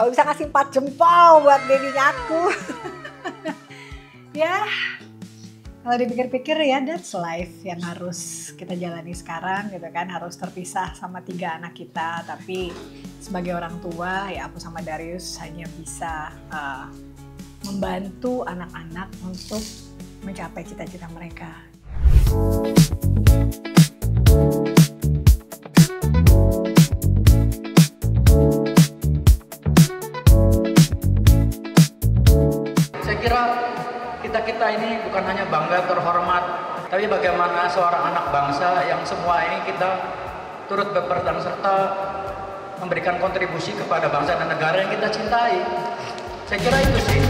Kalau bisa kasih 4 jempol buat babynya aku. Ya, kalau dipikir-pikir ya that's life yang harus kita jalani sekarang gitu kan. Harus terpisah sama 3 anak kita. Tapi sebagai orang tua ya aku sama Darius hanya bisa membantu anak-anak untuk mencapai cita-cita mereka. Saya kira kita ini bukan hanya bangga terhormat, tapi bagaimana seorang anak bangsa yang semua ini kita turut berperan serta memberikan kontribusi kepada bangsa dan negara yang kita cintai. Saya kira itu sih.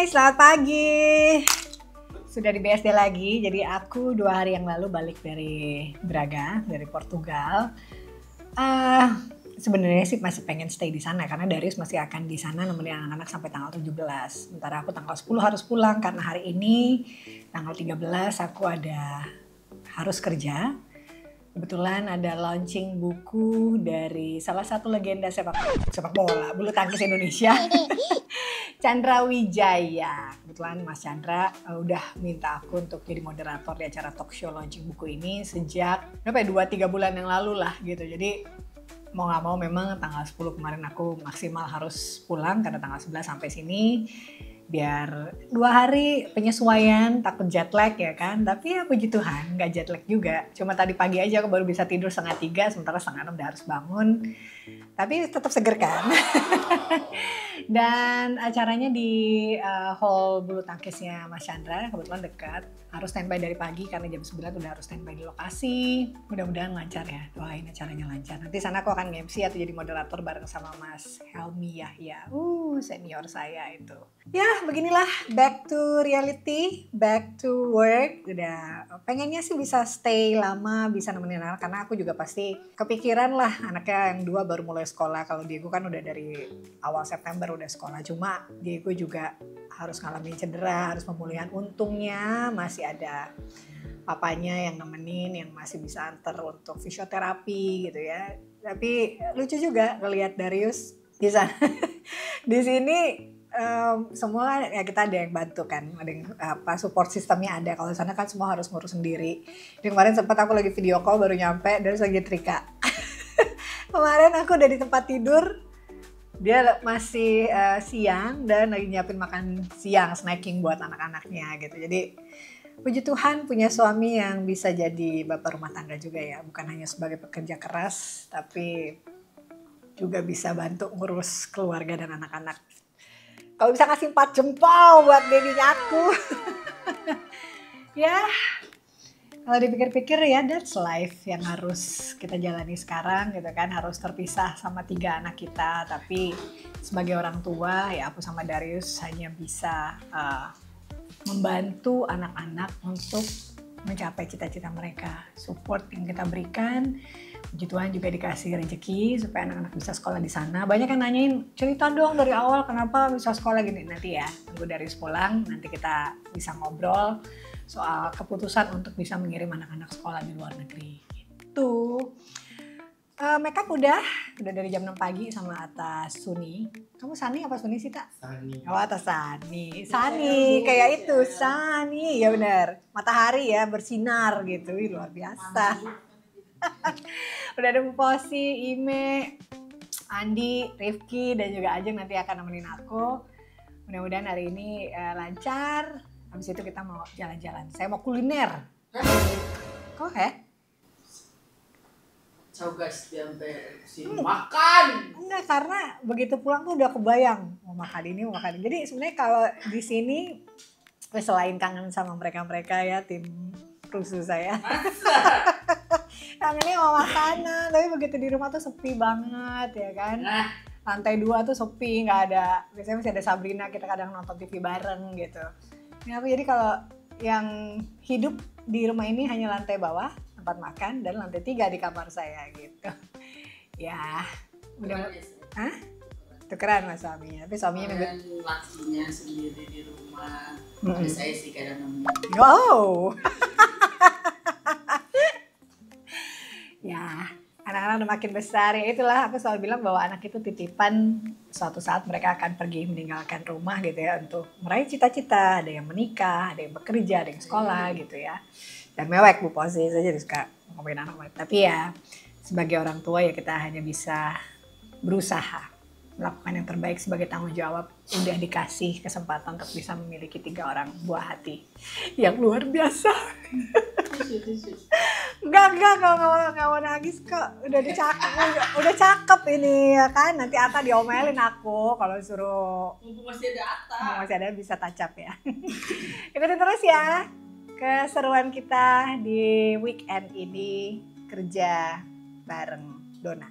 Selamat pagi. Sudah di BSD lagi. Jadi aku 2 hari yang lalu balik dari Braga, dari Portugal. Sebenarnya sih masih pengen stay di sana karena Darius masih akan di sana nemenin anak-anak sampai tanggal 17. Sementara aku tanggal 10 harus pulang karena hari ini tanggal 13 aku harus kerja. Kebetulan ada launching buku dari salah satu legenda sepak bola bulu tangkis Indonesia, Chandra Wijaya. Kebetulan Mas Chandra udah minta aku untuk jadi moderator di acara talk show launching buku ini sejak 2-3 bulan yang lalu lah gitu. Jadi mau gak mau memang tanggal 10 kemarin aku maksimal harus pulang karena tanggal 11 sampai sini. Biar 2 hari penyesuaian, takut jet lag ya kan. Tapi ya puji Tuhan gak jet lag juga. Cuma tadi pagi aja aku baru bisa tidur 2:30, sementara 5:30 udah harus bangun. Tapi tetap seger kan. Dan acaranya di hall bulu tangkisnya Mas Chandra, kebetulan dekat. Harus standby dari pagi karena jam 9 udah harus standby di lokasi. Mudah-mudahan lancar ya, doain acaranya lancar. Nanti sana aku akan nge-MC atau jadi moderator bareng sama Mas Helmi Yahya. Senior saya itu. Ya beginilah, back to reality, back to work. Udah pengennya sih bisa stay lama, bisa nemenin anak, karena aku juga pasti kepikiran lah anaknya yang 2 baru mulai sekolah. Kalau Diego kan udah dari awal September udah sekolah, cuma Diego juga harus ngalamin cedera, harus pemulihan. Untungnya masih ada papanya yang nemenin, yang masih bisa antar untuk fisioterapi gitu ya. Tapi lucu juga ngelihat Darius di sana. Di sini semua ya kita ada yang bantu kan, ada yang support sistemnya ada. Kalau di sana kan semua harus ngurus sendiri. Jadi kemarin sempat aku lagi video call baru nyampe, Darius lagi trika. Kemarin aku udah di tempat tidur, dia masih siang dan lagi nyiapin makan siang, snacking buat anak-anaknya gitu. Jadi puji Tuhan punya suami yang bisa jadi bapak rumah tangga juga ya. Bukan hanya sebagai pekerja keras, tapi juga bisa bantu ngurus keluarga dan anak-anak. Kalau bisa kasih 4 jempol buat babynya aku. Ya, kalau dipikir-pikir ya that's life yang harus kita jalani sekarang gitu kan. Harus terpisah sama 3 anak kita. Tapi sebagai orang tua ya aku sama Darius hanya bisa membantu anak-anak untuk mencapai cita-cita mereka. Support yang kita berikan, puji Tuhan juga dikasih rezeki supaya anak-anak bisa sekolah di sana. Banyak yang nanyain, cerita dong dari awal kenapa bisa sekolah gini. Nanti ya, tunggu Darius pulang, nanti kita bisa ngobrol soal keputusan untuk bisa mengirim anak-anak sekolah di luar negeri. Gitu. Makeup udah dari jam 6 pagi sama atas Suni. Kamu Sani apa Suni sih, Tak? Sani. Oh, atas Sani. Sani, kayak itu, Sani. Ya benar. Matahari ya, bersinar gitu. Wih, luar biasa. Udah ada Posi, Ime, Andi, Rifki, dan juga Ajeng nanti akan nemenin aku. Mudah-mudahan hari ini lancar. Habis itu kita mau jalan-jalan. Saya mau kuliner. Kok ya? Ciao guys, sampai sini makan. Enggak, karena begitu pulang tuh udah kebayang mau makan ini, mau makan ini. Jadi sebenarnya kalau di sini selain kangen sama mereka-mereka ya tim rusuh saya. kangennya sama makanan, tapi begitu di rumah tuh sepi banget ya kan. Lantai 2 tuh sepi, nggak ada. Biasanya masih ada Sabrina, kita kadang nonton TV bareng gitu. Nah, jadi kalau yang hidup di rumah ini hanya lantai bawah, tempat makan, dan lantai 3 di kamar saya gitu. Ya, udah. Hah? Tukeran sama suaminya, tapi suaminya lakinya sendiri di rumah. Ada saya sih kadang nemenin. Wow. Ya, anak-anak udah makin besar, ya itulah aku selalu bilang bahwa anak itu titipan, suatu saat mereka akan pergi meninggalkan rumah gitu ya untuk meraih cita-cita, ada yang menikah, ada yang bekerja, ada yang sekolah gitu ya. Dan mewek Bu Posi, saya jadi suka ngomongin anak-anak. Tapi ya sebagai orang tua ya kita hanya bisa berusaha melakukan yang terbaik sebagai tanggung jawab. Udah dikasih kesempatan untuk bisa memiliki 3 orang buah hati yang luar biasa. Enggak, nggak mau nangis kok. Udah cakep ini ya kan. Nanti Atta diomelin aku kalau suruh. Masih ada Atta. Masih ada, bisa tacap ya. Ikutin terus ya keseruan kita di weekend ini kerja bareng Dona.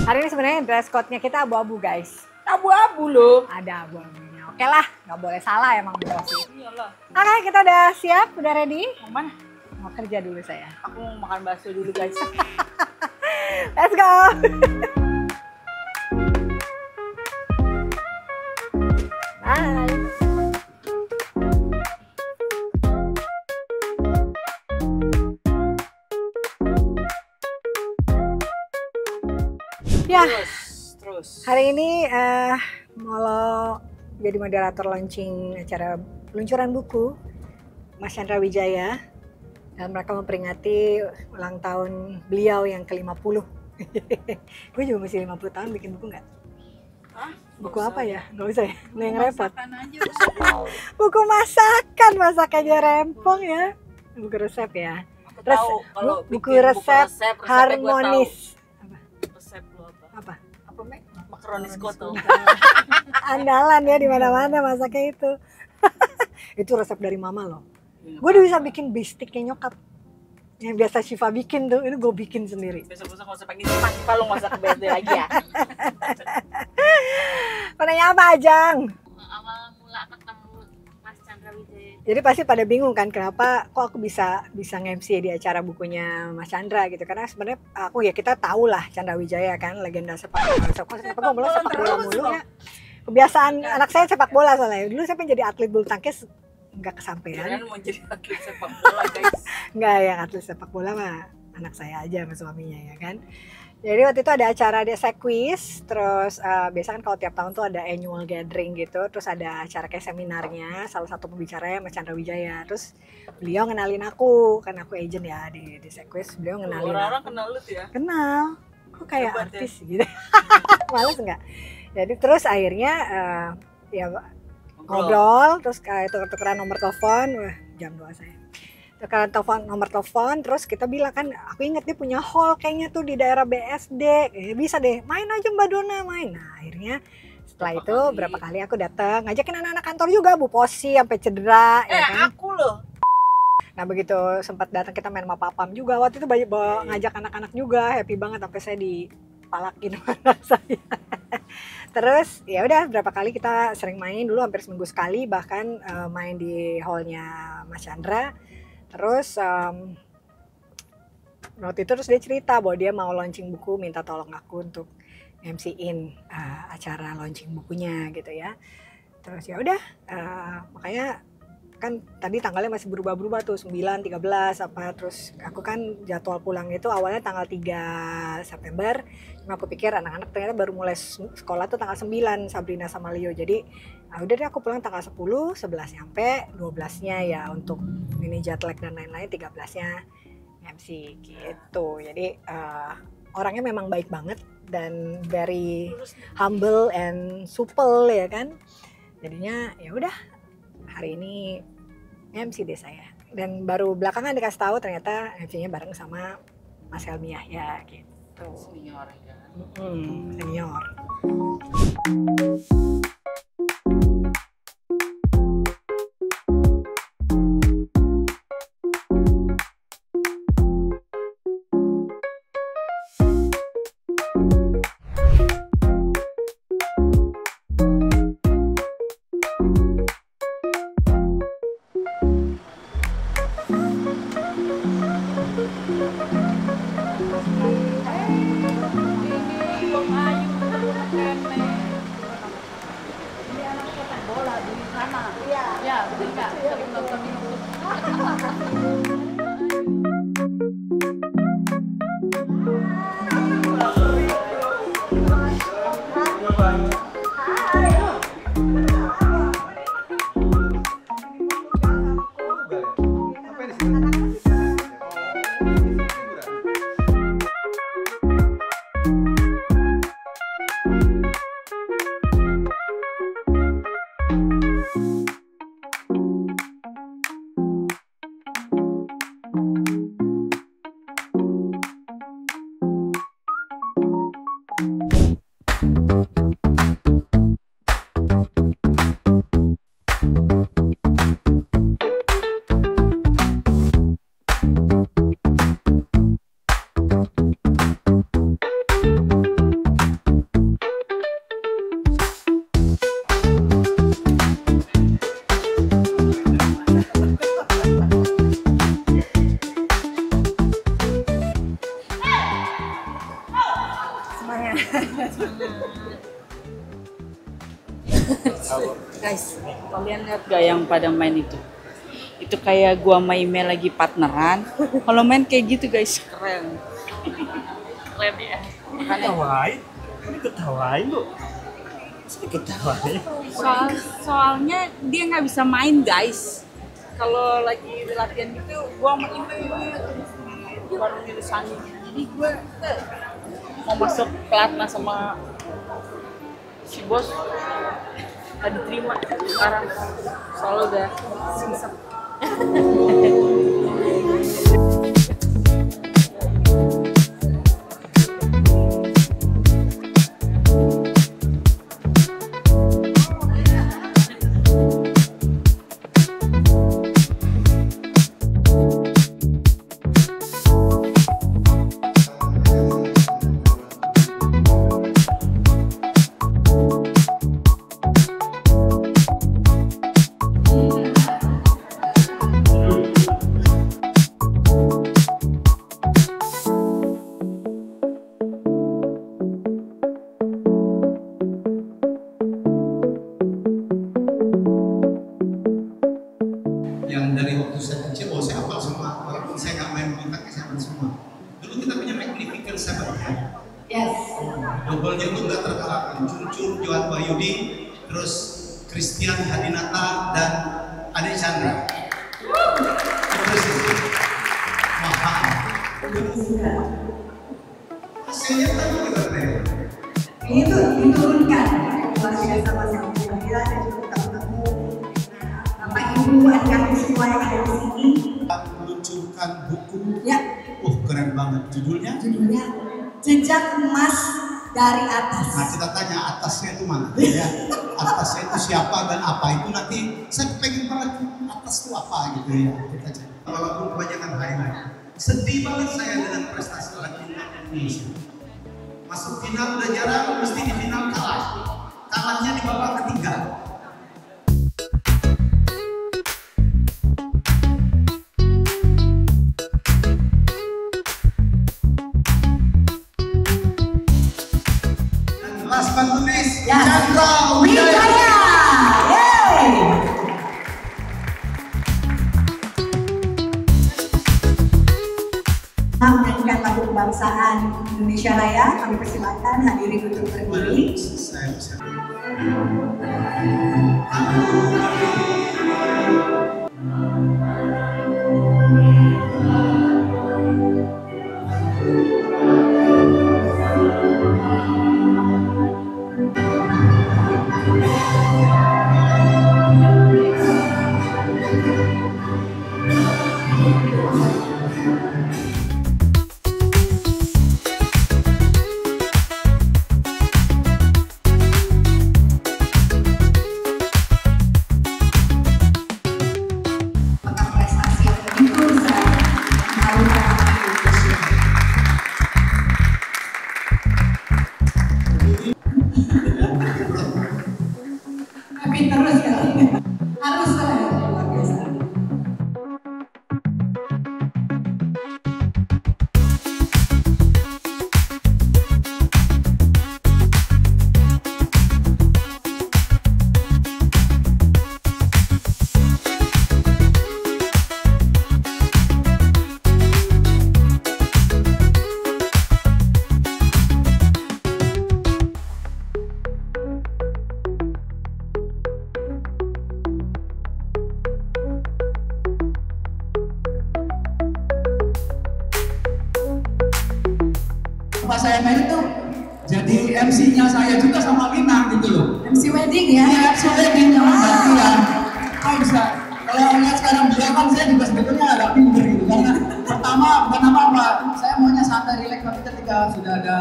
Hari ini sebenarnya dress code-nya kita abu-abu guys. Abu-abu loh. Ada abu-abunya. Oke lah, nggak boleh salah emang Bu Rosi. Iyalah. Oke, kita udah siap, udah ready? Mau mana? Mau kerja dulu saya. Aku mau makan bakso dulu guys. Let's go. Bye. Ya, Terus. hari ini mau jadi moderator launching acara peluncuran buku Mas Chandra Wijaya, dan mereka memperingati ulang tahun beliau yang ke-50. Gue juga masih 50 tahun bikin buku nggak? Hah? Buku apa ya? Nggak usah ya? Nggak yang repot. Masakan aja. Buku masakannya rempong ya. Buku resep ya. Aku tahu kalau buku bikin resep resepnya gua harmonis. tahu. Resep lo apa? Apa? Apa Mek? Makaroni skoto. Andalan ya di mana-mana masaknya itu. Itu resep dari mama loh. Gue udah bisa bikin bistiknya nyokap. Yang biasa Syifa bikin tuh, ini gue bikin sendiri. Besok-besok nggak usah panggil Syifa, lo nggak usah ke BSD lagi ya. Penanya apa Ajang? Awal mula ketemu Mas Chandra Wijaya. Jadi pasti pada bingung kan kenapa kok aku bisa nge-MC di acara bukunya Mas Chandra gitu. Karena sebenarnya kita tahu lah Chandra Wijaya kan legenda sepak bola mulu ya. Kebiasaan anak saya sepak bola soalnya. Dulu saya pengen jadi atlet bulu tangkis nggak kesampaian. Kalian mau jadi atlet sepak bola guys. Nggak, yang atlet sepak bola mah anak saya aja sama suaminya ya kan. Jadi waktu itu ada acara saya quiz, terus biasa kan kalau tiap tahun tuh ada annual gathering gitu, terus ada acara kayak seminarnya, salah satu pembicaranya Mas Chandra Wijaya, terus beliau ngenalin aku, kan aku agent ya di quiz, beliau ngenalin Orang-orang aku. kenal lu tuh ya? Kenal, kok kayak Hebat ya. artis gitu, males nggak? Jadi terus akhirnya ya ngobrol, terus kayak tuker-tukeran nomor telepon, wah jam 2 saya. Tukeran nomor telepon, terus kita bilang kan, aku inget dia punya hall kayaknya tuh di daerah BSD, bisa deh, main aja Mbak Dona, main. Nah akhirnya setelah itu berapa kali aku datang, ngajakin anak-anak kantor juga, Bu Posi sampai cedera, ya kan? Aku loh. Nah begitu sempat datang kita main sama Papam juga, waktu itu banyak ngajak anak-anak juga, happy banget sampai saya dipalakin sama anak saya. Terus ya udah berapa kali kita sering main dulu, hampir seminggu sekali bahkan main di hallnya Mas Chandra. Terus waktu itu terus dia cerita bahwa dia mau launching buku, minta tolong aku untuk MC-in acara launching bukunya gitu ya. Terus ya udah makanya kan tadi tanggalnya masih berubah-berubah tuh 9, 13 apa, terus aku kan jadwal pulang itu awalnya tanggal 3 September, cuma aku pikir anak-anak ternyata baru mulai sekolah tuh tanggal 9 Sabrina sama Leo, jadi udah deh aku pulang tanggal 10, 11 nyampe, 12-nya ya untuk ini jet lag dan lain-lain, 13-nya MC gitu. Jadi orangnya memang baik banget dan very humble and supple ya kan. Jadinya ya udah hari ini MC deh saya. Dan baru belakangan dikasih tahu ternyata MC-nya bareng sama Mas Helmi ya gitu. Senior kan. Senior. Guys, kalian lihat gak yang pada main itu? Itu kayak gua sama Ime lagi partneran. Kalau main kayak gitu guys, keren. Keren ya. Ketawain? Ketawain lu? Ketawain? Soalnya dia nggak bisa main guys. Kalau lagi latihan gitu, gua sama Ime baru ngedesain. Jadi gua mau masuk pelatnas sama si bos. Tadi diterima sekarang soalnya udah singset. Yang dari waktu saya kecil, saya hafal semua, walaupun saya nggak main bulu tangkis, saya hafal semua. Dulu kita punya Magnificent Seven ya. Yes. Double-nya itu nggak terkalahkan. Cuncun Johan Wahyudi, terus Christian Hadinata dan Ade Chandra. Terus mahal. Hasilnya tadi gimana ya? Ini tuh diturunkan luar biasa sama Bila dan juga tamu-tamu Bapak Ibu adik-adik semua yang ada di sini. Meluncurkan buku. Ya. Keren banget. Judulnya Jejak Emas dari Atas. Nah kita tanya atasnya itu mana ya? Atasnya itu siapa dan apa itu nanti saya pengen banget atas itu apa gitu ya kita cek. Walaupun kebanyakan highlight. Sedih banget saya dengan prestasi laki Indonesia. Masuk final udah jarang, mesti di final kalah. Kalahnya di babak ketiga. Last but not least, Chandra Wijaya. Menyanyikan lagu kebangsaan Indonesia Raya, kami persilakan hadirin untuk berdiri. pas saya married tuh jadi MC-nya saya juga sama Lina gitu loh. MC wedding ya? Iya, MC wedding yang gantian. Kok bisa? Kalau lihat sekarang beliau kan saya juga sebetulnya agak minder gitu karena pertama bukan apa-apa, saya maunya santai rileks, tapi ketika sudah ada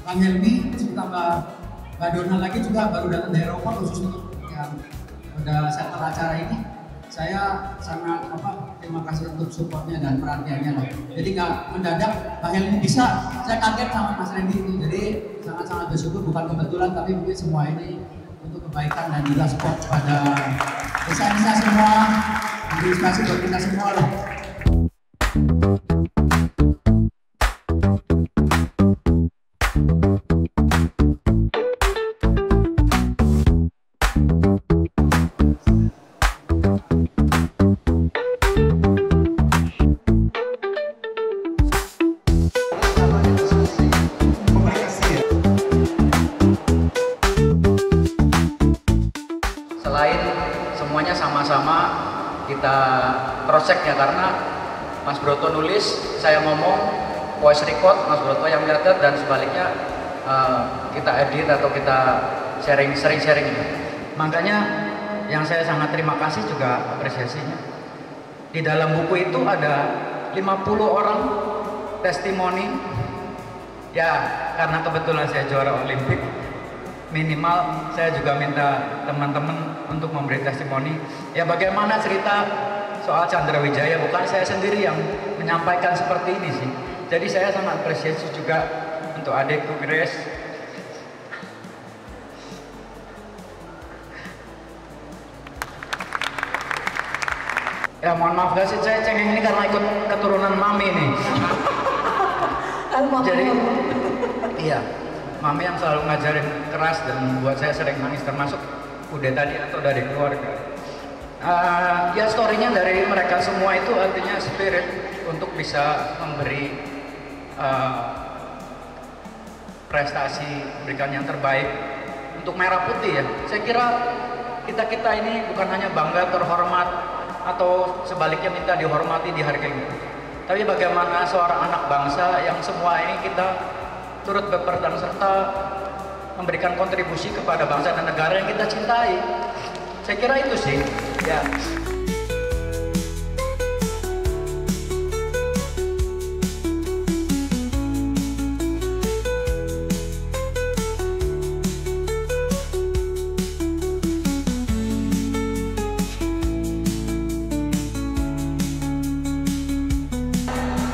Bang Helmi, tambah Mbak Dona lagi juga baru datang dari Eropa khusus untuk yang udah setel acara ini. Saya sangat terima kasih untuk supportnya dan perhatiannya lah. Jadi nggak mendadak Bang Helmi bisa, saya kaget sama Mas Randy itu. Jadi sangat-sangat bersyukur, bukan kebetulan tapi mungkin semua ini untuk kebaikan dan juga support pada desa-desa semua, inspirasi buat kita semua lah. Selain semuanya sama-sama kita cross-check ya, karena Mas Broto nulis, saya ngomong, voice record, Mas Broto yang nyatet, dan sebaliknya kita edit atau kita sering-sharing. Makanya yang saya sangat terima kasih juga apresiasinya. Di dalam buku itu ada 50 orang testimoni. Ya, karena kebetulan saya juara Olimpik, minimal saya juga minta teman-teman untuk memberi testimoni. Ya, bagaimana cerita soal Chandra Wijaya, bukan saya sendiri yang menyampaikan seperti ini sih. Jadi saya sangat apresiasi juga untuk adikku Grace. Ya mohon maaf guys, saya cengeng ini karena ikut keturunan mami nih. Jadi iya, mami yang selalu ngajarin keras dan buat saya sering nangis, termasuk udah tadi atau dari keluarga. Ya story-nya dari mereka semua itu artinya spirit untuk bisa memberi prestasi, memberikan yang terbaik untuk Merah Putih ya. Saya kira kita ini bukan hanya bangga, terhormat, atau sebaliknya minta dihormati, dihargai. Tapi bagaimana seorang anak bangsa yang semua ini kita turut berperan serta memberikan kontribusi kepada bangsa dan negara yang kita cintai. Saya kira itu sih, ya.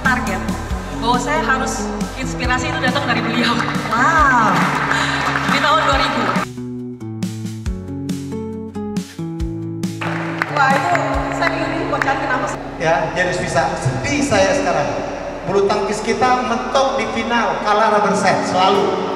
Target bahwa saya harus inspirasi itu datang dari beliau. Wow. Di tahun 2000. Wah, itu saya pilih buat cari kenapa sih? Ya, jadi bisa sedih saya sekarang. Bulu tangkis kita mentok di final, kalah rubber set selalu.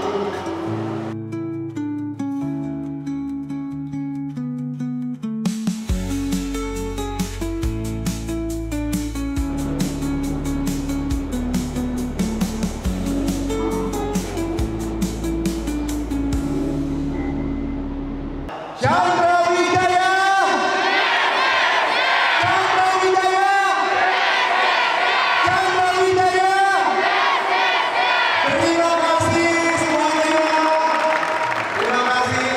Chandra Wijaya! Chandra Wijaya! Chandra Wijaya! Terima kasih semuanya. Terima kasih.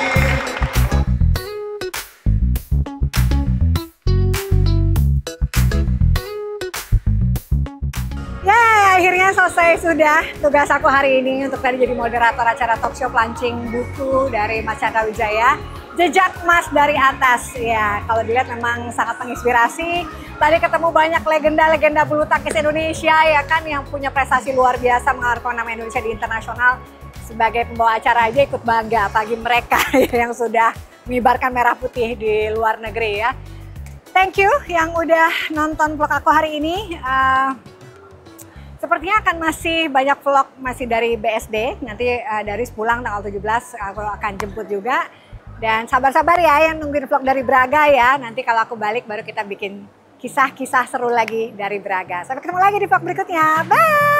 Ya, akhirnya selesai sudah tugas aku hari ini untuk tadi jadi moderator acara talk show launching buku dari Mas Chandra Wijaya, Jejak Mas dari Atas. Ya, kalau dilihat memang sangat menginspirasi. Tadi ketemu banyak legenda-legenda bulu tangkis Indonesia ya kan, yang punya prestasi luar biasa mengharumkan nama Indonesia di internasional. Sebagai pembawa acara aja ikut bangga bagi mereka yang sudah mengibarkan merah putih di luar negeri ya. Thank you yang udah nonton vlog aku hari ini. Sepertinya akan masih banyak vlog masih dari BSD. Nanti dari pulang tanggal 17 aku akan jemput juga. Dan sabar-sabar ya yang nungguin vlog dari Braga ya. Nanti kalau aku balik baru kita bikin kisah-kisah seru lagi dari Braga. Sampai ketemu lagi di vlog berikutnya. Bye!